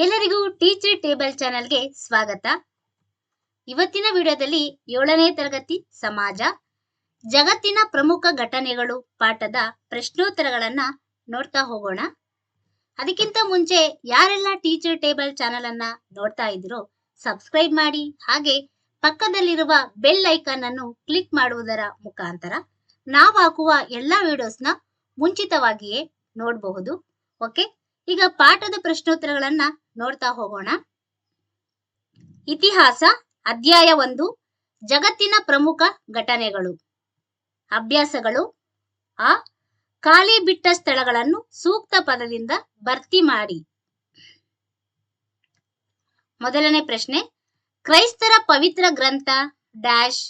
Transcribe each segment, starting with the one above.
ಎಲ್ಲರಿಗೂ teacher table ಚಾನೆಲ್ಗೆ ಸ್ವಾಗತ. ಇವತ್ತಿನ ವಿಡಿಯೋದಲ್ಲಿ 7ನೇ ತರಗತಿ ಸಮಾಜ ಜಗತ್ತಿನ ಪ್ರಮುಖ ಘಟನೆಗಳು ಪಾಠದ ಪ್ರಶ್ನೋತ್ತರಗಳನ್ನ ನೋಡ್ತಾ ಹೋಗೋಣ. ಅದಕ್ಕಿಂತ ಮುಂಚೆ ಯಾರೆಲ್ಲ ಟೀಚರ್ ಟೇಬಲ್ ಚಾನೆಲ್ ಅನ್ನ ನೋಡ್ತಾ ಇದ್ದೀರೋ ಸಬ್ಸ್ಕ್ರೈಬ್ ಮಾಡಿ, ಹಾಗೆ ಪಕ್ಕದಲ್ಲಿರುವ ಬೆಲ್ ಐಕಾನ್ ಅನ್ನು ಕ್ಲಿಕ್ ಮಾಡುವುದರ ಮುಖಾಂತರ ನಾವು ಹಾಕುವ ಎಲ್ಲಾ ವಿಡಿಯೋಸ್ನ ಮುಂಚಿತವಾಗಿಯೇ ನೋಡಬಹುದು. ಓಕೆ, ಈಗ ಪಾಠದ ಪ್ರಶ್ನೋತ್ತರಗಳನ್ನ ನೋಡ್ತಾ ಹೋಗೋಣ. ಇತಿಹಾಸ ಅಧ್ಯಾಯ 1 ಜಗತ್ತಿನ ಪ್ರಮುಖ ಘಟನೆಗಳು. ಅಭ್ಯಾಸಗಳು: ಆ ಖಾಲಿ ಬಿಟ್ಟ ಸ್ಥಳಗಳನ್ನು ಸೂಕ್ತ ಪದದಿಂದ ಭರ್ತಿ ಮಾಡಿ. ಮೊದಲನೇ ಪ್ರಶ್ನೆ, ಕ್ರೈಸ್ತರ ಪವಿತ್ರ ಗ್ರಂಥ ಡ್ಯಾಶ್.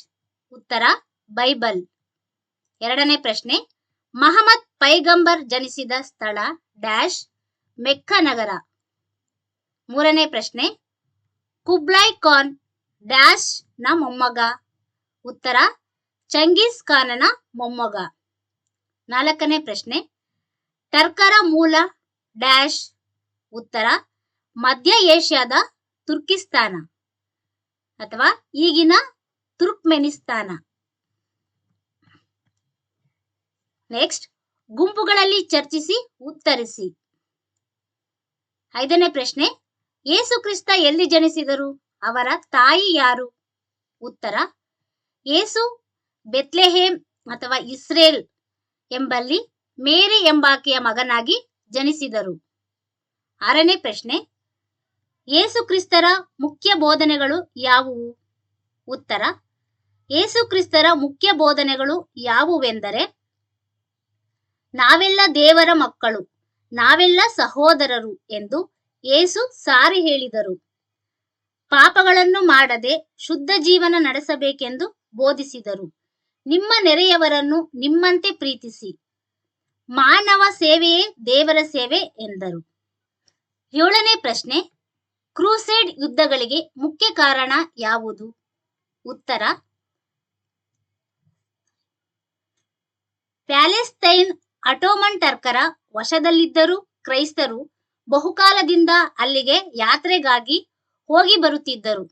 ಉತ್ತರ ಬೈಬಲ್. ಎರಡನೇ ಪ್ರಶ್ನೆ, ಮಹಮ್ಮದ್ ಪೈಗಂಬರ್ ಜನಿಸಿದ ಸ್ಥಳ ಡ್ಯಾಶ್ ಮೆಕ್ಕಾ ನಗರ. ಮೂರನೇ ಪ್ರಶ್ನೆ, ಕುಬ್ಲಾಯ್ ಖಾನ್ ಡ್ಯಾಶ್ ನ ಮೊಮ್ಮಗ. ಉತ್ತರ ಚಂಗೀಸ್ ಖಾನನ ಮೊಮ್ಮಗ. ನಾಲ್ಕನೇ ಪ್ರಶ್ನೆ, ಟರ್ಕರ ಮೂಲ ಡ್ಯಾಶ್. ಉತ್ತರ ಮಧ್ಯ ಏಷ್ಯಾದ ತುರ್ಕಿಸ್ತಾನ ಅಥವಾ ಈಗಿನ ತುರ್ಕ್ಮೆನಿಸ್ತಾನ. ನೆಕ್ಸ್ಟ್, ಗುಂಪುಗಳಲ್ಲಿ ಚರ್ಚಿಸಿ ಉತ್ತರಿಸಿ. ಐದನೇ ಪ್ರಶ್ನೆ, ಯೇಸು ಕ್ರಿಸ್ತ ಎಲ್ಲಿ ಜನಿಸಿದರು? ಅವರ ತಾಯಿ ಯಾರು? ಉತ್ತರ ಯೇಸು ಬೆತ್ಲೆಹೇಮ್ ಅಥವಾ ಇಸ್ರೇಲ್ ಎಂಬಲ್ಲಿ ಮೇರಿ ಎಂಬಾಕೆಯ ಮಗನಾಗಿ ಜನಿಸಿದರು. ಆರನೇ ಪ್ರಶ್ನೆ, ಯೇಸು ಕ್ರಿಸ್ತರ ಮುಖ್ಯ ಬೋಧನೆಗಳು ಯಾವುವು? ಉತ್ತರ ಯೇಸು ಕ್ರಿಸ್ತರ ಮುಖ್ಯ ಬೋಧನೆಗಳು ಯಾವುವೆಂದರೆ, ನಾವೆಲ್ಲ ದೇವರ ಮಕ್ಕಳು, ನಾವೆಲ್ಲ ಸಹೋದರರು ಎಂದು ಯೇಸು ಸಾರಿ ಹೇಳಿದರು. ಪಾಪಗಳನ್ನು ಮಾಡದೆ ಶುದ್ಧ ಜೀವನ ನಡೆಸಬೇಕೆಂದು ಬೋಧಿಸಿದರು. ನಿಮ್ಮ ನೆರೆಯವರನ್ನು ನಿಮ್ಮಂತೆ ಪ್ರೀತಿಸಿ, ಮಾನವ ಸೇವೆಯೇ ದೇವರ ಸೇವೆ ಎಂದರು. ಏಳನೇ ಪ್ರಶ್ನೆ, ಕ್ರೂಸೇಡ್ ಯುದ್ಧಗಳಿಗೆ ಮುಖ್ಯ ಕಾರಣ ಯಾವುದು? ಉತ್ತರ ಪ್ಯಾಲೆಸ್ತೈನ್ ಅಟೋಮನ್ ಟರ್ಕರ ವಶದಲ್ಲಿದ್ದರೂ ಕ್ರೈಸ್ತರು ಬಹುಕಾಲದಿಂದ ಅಲ್ಲಿಗೆ ಯಾತ್ರೆಗಾಗಿ ಹೋಗಿ ಬರುತ್ತಿದ್ದರು.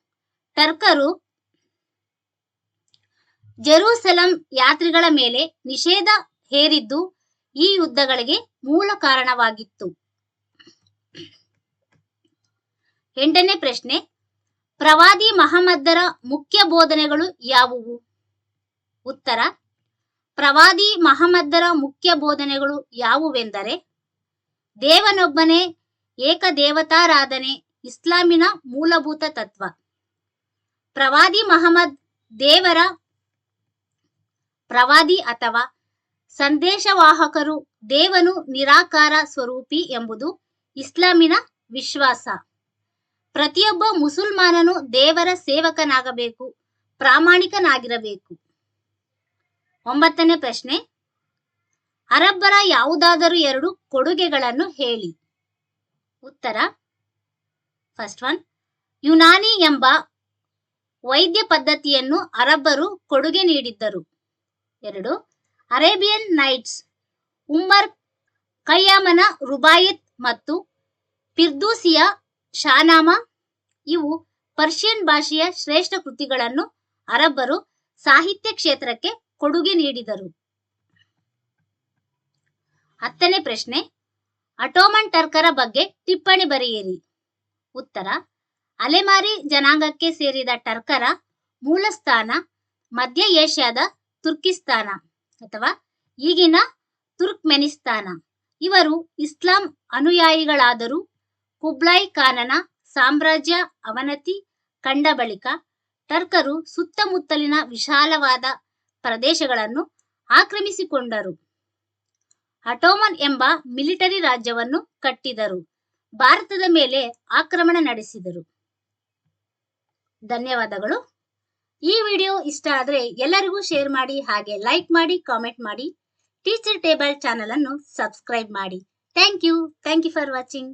ಟರ್ಕರು ಜೆರೂಸಲಂ ಯಾತ್ರಿಗಳ ಮೇಲೆ ನಿಷೇಧ ಹೇರಿದ್ದು ಈ ಯುದ್ಧಗಳಿಗೆ ಮೂಲ ಕಾರಣವಾಗಿತ್ತು. ಎಂಟನೇ ಪ್ರಶ್ನೆ, ಪ್ರವಾದಿ ಮಹಮ್ಮದರ ಮುಖ್ಯ ಬೋಧನೆಗಳು ಯಾವುವು? ಉತ್ತರ ಪ್ರವಾದಿ ಮಹಮ್ಮದರ ಮುಖ್ಯ ಬೋಧನೆಗಳು ಯಾವುವೆಂದರೆ, ದೇವನೊಬ್ಬನೇ, ಏಕದೇವತಾರಾಧನೆ ಇಸ್ಲಾಮಿನ ಮೂಲಭೂತ ತತ್ವ. ಪ್ರವಾದಿ ಮಹಮ್ಮದ್ ದೇವರ ಪ್ರವಾದಿ ಅಥವಾ ಸಂದೇಶವಾಹಕರು. ದೇವನು ನಿರಾಕಾರ ಸ್ವರೂಪಿ ಎಂಬುದು ಇಸ್ಲಾಮಿನ ವಿಶ್ವಾಸ. ಪ್ರತಿಯೊಬ್ಬ ಮುಸಲ್ಮಾನನು ದೇವರ ಸೇವಕನಾಗಬೇಕು, ಪ್ರಾಮಾಣಿಕನಾಗಿರಬೇಕು. ಒಂಬತ್ತನೇ ಪ್ರಶ್ನೆ, ಅರಬ್ಬರ ಯಾವುದಾದರೂ 2 ಕೊಡುಗೆಗಳನ್ನು ಹೇಳಿ. ಉತ್ತರ ಫಸ್ಟ್ ಒನ್, ಯುನಾನಿ ಎಂಬ ವೈದ್ಯ ಪದ್ಧತಿಯನ್ನು ಅರಬ್ಬರು ಕೊಡುಗೆ ನೀಡಿದ್ದರು. 2, ಅರೇಬಿಯನ್ ನೈಟ್ಸ್, ಉಮ್ಮರ್ ಖಯ್ಯಾಮನ ರುಬಾಯಿತ್ ಮತ್ತು ಫಿರ್ದೂಸಿಯ ಶಾನಾಮ. ಇವು ಪರ್ಷಿಯನ್ ಭಾಷೆಯ ಶ್ರೇಷ್ಠ ಕೃತಿಗಳನ್ನು ಅರಬ್ಬರು ಸಾಹಿತ್ಯ ಕ್ಷೇತ್ರಕ್ಕೆ ಕೊಡುಗೆ ನೀಡಿದರು. 10ನೇ ಪ್ರಶ್ನೆ, ಅಟೋಮನ್ ಟರ್ಕರ ಬಗ್ಗೆ ಟಿಪ್ಪಣಿ ಬರೆಯಿರಿ. ಉತ್ತರ ಅಲೆಮಾರಿ ಜನಾಂಗಕ್ಕೆ ಸೇರಿದ ಟರ್ಕರ ಮೂಲಸ್ಥಾನ ಮಧ್ಯ ಏಷ್ಯಾದ ತುರ್ಕಿಸ್ತಾನ ಅಥವಾ ಈಗಿನ ತುರ್ಕ್ಮೆನಿಸ್ತಾನ. ಇವರು ಇಸ್ಲಾಂ ಅನುಯಾಯಿಗಳಾದರೂ ಕುಬ್ಲಾಯ್ ಖಾನನ ಸಾಮ್ರಾಜ್ಯ ಅವನತಿ ಕಂಡ ಬಳಿಕ ಟರ್ಕರು ಸುತ್ತಮುತ್ತಲಿನ ವಿಶಾಲವಾದ ಪ್ರದೇಶಗಳನ್ನು ಆಕ್ರಮಿಸಿಕೊಂಡರು. ಅಟೋಮನ್ ಎಂಬ ಮಿಲಿಟರಿ ರಾಜ್ಯವನ್ನು ಕಟ್ಟಿದರು. ಭಾರತದ ಮೇಲೆ ಆಕ್ರಮಣ ನಡೆಸಿದರು. ಧನ್ಯವಾದಗಳು. ಈ ವಿಡಿಯೋ ಇಷ್ಟ ಆದರೆ ಎಲ್ಲರಿಗೂ ಶೇರ್ ಮಾಡಿ, ಹಾಗೆ ಲೈಕ್ ಮಾಡಿ, ಕಾಮೆಂಟ್ ಮಾಡಿ. ಟೀಚರ್ ಟೇಬಲ್ ಚಾನೆಲ್ ಅನ್ನು ಸಬ್ಸ್ಕ್ರೈಬ್ ಮಾಡಿ. Thank you for watching.